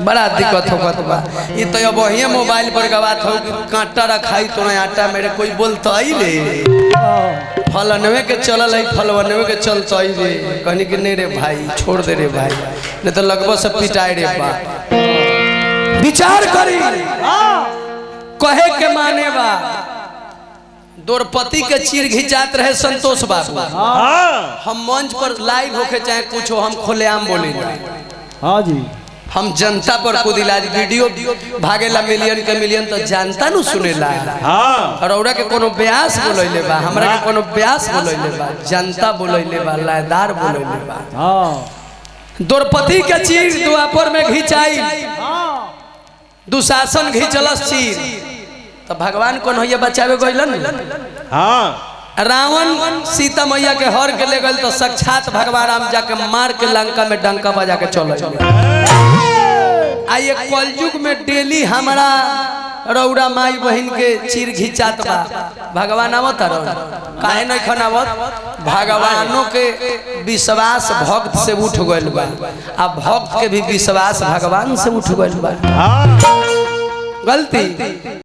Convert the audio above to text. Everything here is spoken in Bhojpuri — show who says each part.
Speaker 1: बड़ा दिक्कत होगत बा। ये तो अब वही मोबाइल पर गवात हो कांटा रखाई तो आटा मेरे कोई बोलता ही रे फलनवे के चलल है फलवनवे के चलता ही रे कहनी कि नहीं रे भाई छोड़ दे रे भाई नहीं तो लगभग सब पिटाई रे बा। विचार करी कहे के माने बा द्रौपदी के चीर घिंचात रहे संतोष बाबू। हम मंच पर लाइव होके चाहे कुछ हो हम खुलेआम बोले
Speaker 2: हाँ जी
Speaker 1: हम जनता पर खुद इलाज वीडियो भागेला मिलियन के मिलियन तो जनता नु सुनेला। और औरा के कोनो ब्यास बोलैले बा हमरा के कोनो ब्यास बोलैले बा जनता बोलैले बा लायदार बोलैले बा। द्रौपदी के चीर द्वापर में घिंचाई दुशासन घिंचलस चीर तो भगवान कौन होइए बचावे गइलन। रावण सीता मैया के हर के ले गल तो साक्षात भगवान राम जाके मार के लंका में डंका बजा के चल आइए कलयुग में डेली हमारा रौरा माई बहन के चीर घिंचात बा भगवान आवत काहे नहीं खनावत भगवानों के विश्वास भक्त से उठ गइल बा आ भक्त के भी विश्वास भगवान से उठ गइल बा। गलती